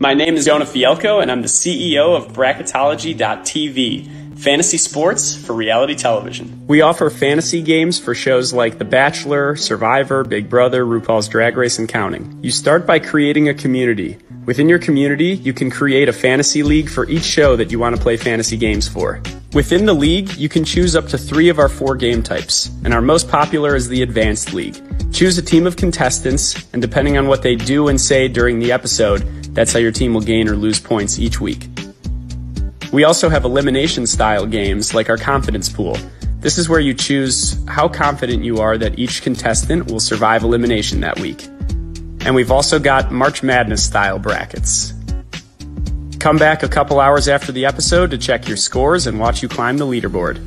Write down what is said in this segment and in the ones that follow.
My name is Jonah Fielko, and I'm the CEO of Bracketology.tv, fantasy sports for reality television. We offer fantasy games for shows like The Bachelor, Survivor, Big Brother, RuPaul's Drag Race, and counting. You start by creating a community. Within your community, you can create a fantasy league for each show that you want to play fantasy games for. Within the league, you can choose up to 3 of our 4 game types, and our most popular is the Advanced League. Choose a team of contestants, and depending on what they do and say during the episode, that's how your team will gain or lose points each week. We also have elimination-style games like our Confidence Pool. This is where you choose how confident you are that each contestant will survive elimination that week. And we've also got March Madness-style brackets. Come back a couple hours after the episode to check your scores and watch you climb the leaderboard.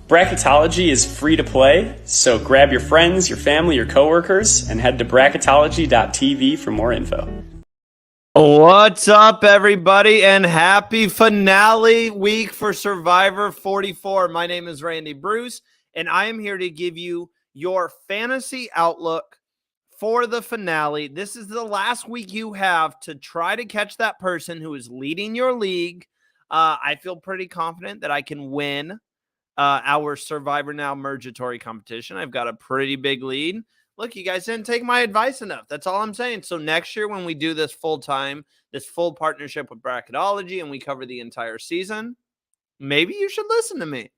Bracketology is free to play, so grab your friends, your family, your coworkers, and head to Bracketology.tv for more info. What's up, everybody, and happy finale week for Survivor 44. My name is Randy Bruce, and I am here to give you your fantasy outlook for the finale. This is the last week you have to try to catch that person who is leading your league. I feel pretty confident that I can win our Survivor Now Mergatory competition. I've got a pretty big lead. Look, you guys didn't take my advice enough. That's all I'm saying. So next year when we do this full time, this full partnership with Bracketology, and we cover the entire season, maybe you should listen to me.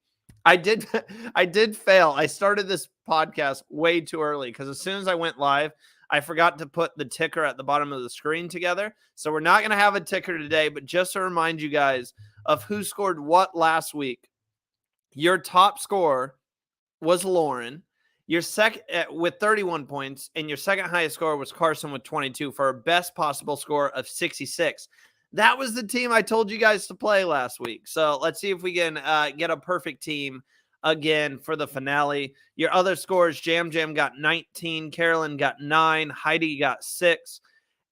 I did fail. I started this podcast way too early because as soon as I went live, I forgot to put the ticker at the bottom of the screen together. So we're not going to have a ticker today, but just to remind you guys of who scored what last week. Your top score was Lauren. Your second with 31 points, and your second highest score was Carson with 22 for a best possible score of 66. That was the team I told you guys to play last week. So let's see if we can get a perfect team again for the finale. Your other scores, Jam got 19, Carolyn got 9, Heidi got 6,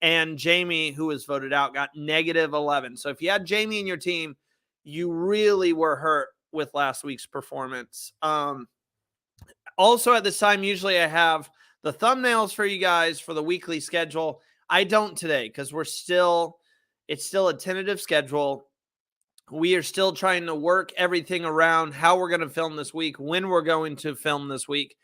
and Jamie, who was voted out, got -11. So if you had Jamie in your team, you really were hurt with last week's performance. Also at this time, usually I have the thumbnails for you guys for the weekly schedule. I don't today because it's still a tentative schedule. We are still trying to work everything around how we're going to film this week, when we're going to film this week,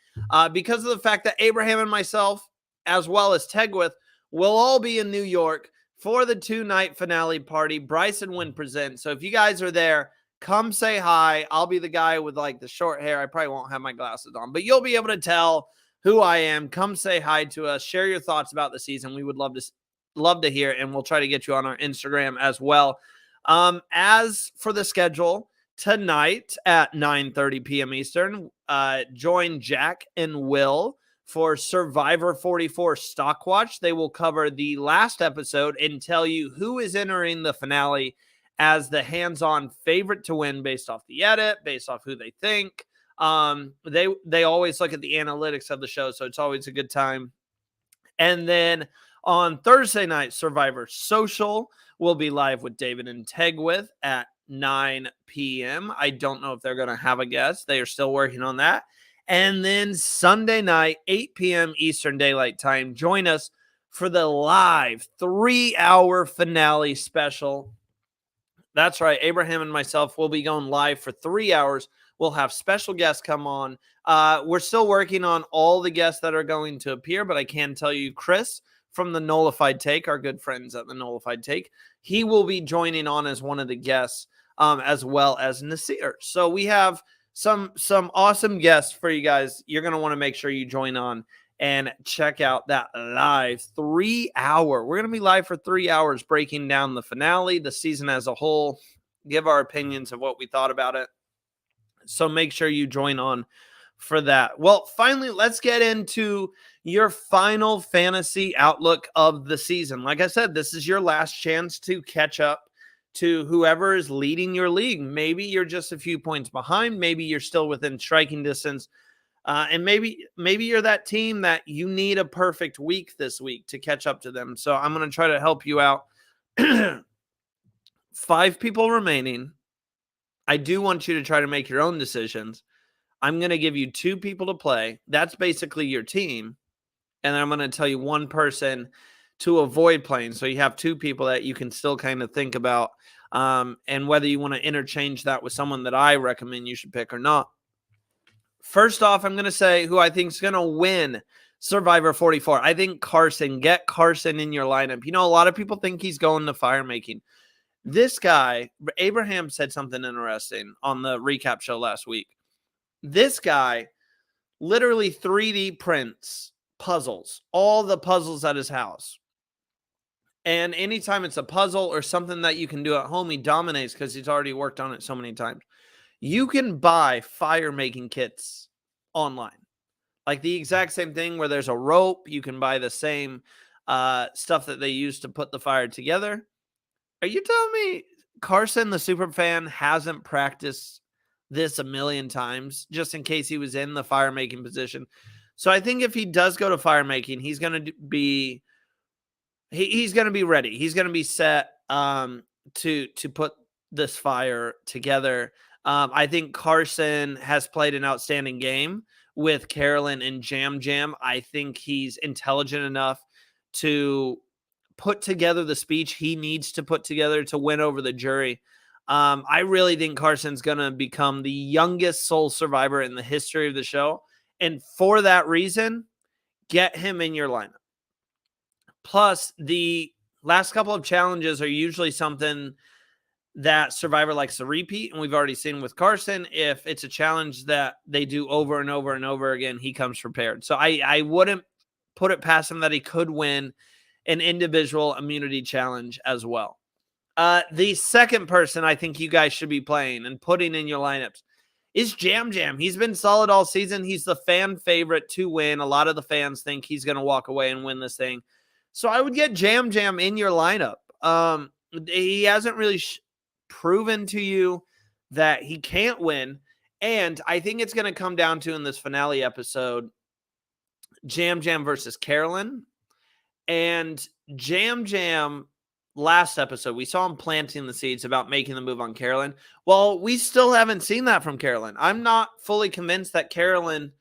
because of the fact that Abraham and myself, as well as Tegwith, will all be in New York for the 2-night finale party. Bryson Wynn presents. So if you guys are there, come say hi. I'll be the guy with like the short hair. I probably won't have my glasses on, but you'll be able to tell who I am. Come say hi to us. Share your thoughts about the season. We would love to hear it, and we'll try to get you on our Instagram as well. As for the schedule, tonight at 9:30 p.m. Eastern, join Jack and Will for Survivor 44 Stock Watch. They will cover the last episode and tell you who is entering the finale as the hands-on favorite to win based off the edit, based off who they think. They always look at the analytics of the show, so it's always a good time. And then on Thursday night, Survivor Social will be live with David and Tegwith at 9 p.m. I don't know if they're going to have a guest. They are still working on that. And then Sunday night, 8 p.m. Eastern Daylight Time, join us for the live 3-hour finale special. That's right. Abraham and myself will be going live for 3 hours. We'll have special guests come on. We're still working on all the guests that are going to appear, but I can tell you Chris from the Nullified Take, our good friends at the Nullified Take, he will be joining on as one of the guests, as well as Nasir. So we have some awesome guests for you guys. You're going to want to make sure you join on and check out that live 3-hour. We're going to be live for 3 hours breaking down the finale, the season as a whole, give our opinions of what we thought about it. So make sure you join on for that. Well, finally, let's get into your final fantasy outlook of the season. Like I said, this is your last chance to catch up to whoever is leading your league. Maybe you're just a few points behind. Maybe you're still within striking distance. And maybe you're that team that you need a perfect week this week to catch up to them. So I'm going to try to help you out. 5 people remaining. I do want you to try to make your own decisions. I'm going to give you 2 people to play. That's basically your team. And I'm going to tell you one person to avoid playing. So you have two people that you can still kind of think about, and whether you want to interchange that with someone that I recommend you should pick or not. First off, I'm going to say who I think is going to win Survivor 44. I think Carson. Get Carson in your lineup. A lot of people think he's going to fire making. This guy, Abraham, said something interesting on the recap show last week. This guy literally 3D prints puzzles, all the puzzles at his house. And anytime it's a puzzle or something that you can do at home, he dominates because he's already worked on it so many times. You can buy fire making kits online. Like the exact same thing where there's a rope. You can buy the same stuff that they use to put the fire together. Are you telling me Carson, the super fan, hasn't practiced this a million times just in case he was in the fire making position? So I think if he does go to fire making, he's going to be he's going to be ready. He's going to be set to put this fire together. I think Carson has played an outstanding game with Carolyn and Jam Jam. I think he's intelligent enough to put together the speech he needs to put together to win over the jury. I really think Carson's going to become the youngest sole survivor in the history of the show. And for that reason, get him in your lineup. Plus, the last couple of challenges are usually something that Survivor likes to repeat. And we've already seen with Carson, if it's a challenge that they do over and over and over again, he comes prepared. So I wouldn't put it past him that he could win an individual immunity challenge as well. The second person I think you guys should be playing and putting in your lineups is Jam Jam. He's been solid all season. He's the fan favorite to win. A lot of the fans think he's going to walk away and win this thing. So I would get Jam Jam in your lineup. He hasn't really proven to you that he can't win. And I think it's going to come down to, in this finale episode, Jam Jam versus Carolyn. And Jam Jam, last episode, we saw him planting the seeds about making the move on Carolyn. Well, we still haven't seen that from Carolyn. I'm not fully convinced that Carolyn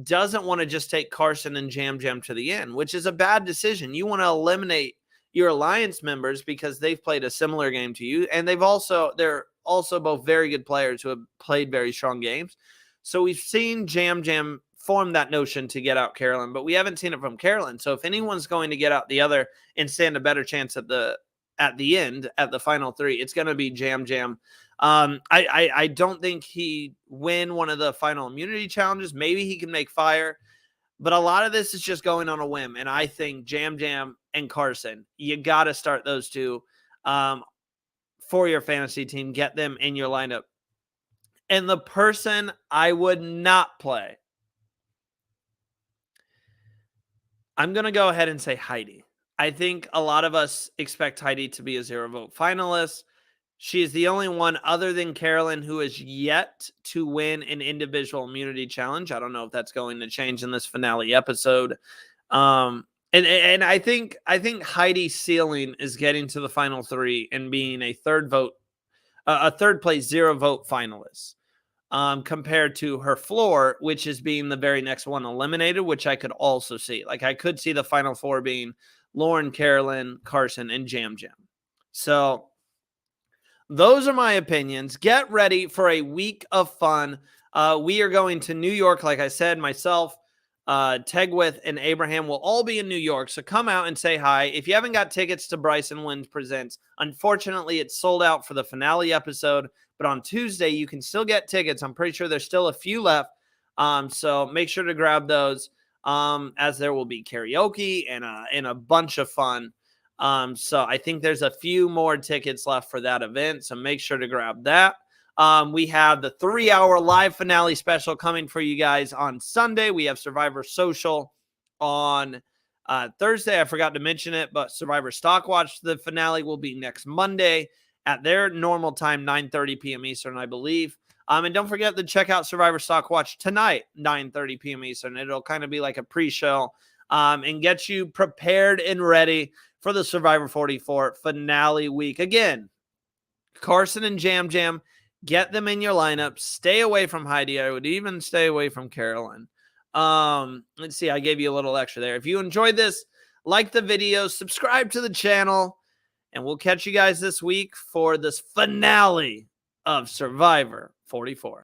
doesn't want to just take Carson and Jam Jam to the end, which is a bad decision. You want to eliminate your alliance members because they've played a similar game to you. And they're also both very good players who have played very strong games. So we've seen Jam Jam form that notion to get out Carolyn, but we haven't seen it from Carolyn. So if anyone's going to get out the other and stand a better chance at the end, at the final three, it's going to be Jam Jam. I don't think he win one of the final immunity challenges. Maybe he can make fire, but a lot of this is just going on a whim. And I think Jam Jam and Carson, you got to start those two for your fantasy team. Get them in your lineup. And the person I would not play, I'm going to go ahead and say Heidi. I think a lot of us expect Heidi to be a 0-vote finalist. She is the only one other than Carolyn who is yet to win an individual immunity challenge. I don't know if that's going to change in this finale episode. And I think Heidi's ceiling is getting to the final three and being a third place 0-vote finalist. Compared to her floor, which is being the very next one eliminated, which I could also see. Like, I could see the final four being Lauren, Carolyn, Carson, and Jam Jam. So those are my opinions. Get ready for a week of fun. We are going to New York. Like I said, myself, Tegwith, and Abraham will all be in New York. So come out and say hi. If you haven't got tickets to Bryson Wins Presents, unfortunately, it's sold out for the finale episode. But on Tuesday, you can still get tickets. I'm pretty sure there's still a few left. So make sure to grab those, as there will be karaoke and a bunch of fun. So I think there's a few more tickets left for that event. So make sure to grab that. We have the 3-hour live finale special coming for you guys on Sunday. We have Survivor Social on Thursday. I forgot to mention it, but Survivor Stock Watch, the finale, will be next Monday at their normal time, 9:30 p.m. Eastern, I believe. And don't forget to check out Survivor Stock Watch tonight, 9:30 p.m. Eastern. It'll kind of be like a pre-show and get you prepared and ready for the Survivor 44 finale week. Again, Carson and Jam Jam, get them in your lineup. Stay away from Heidi. I would even stay away from Carolyn. Let's see. I gave you a little extra there. If you enjoyed this, like the video, subscribe to the channel, and we'll catch you guys this week for this finale of Survivor 44.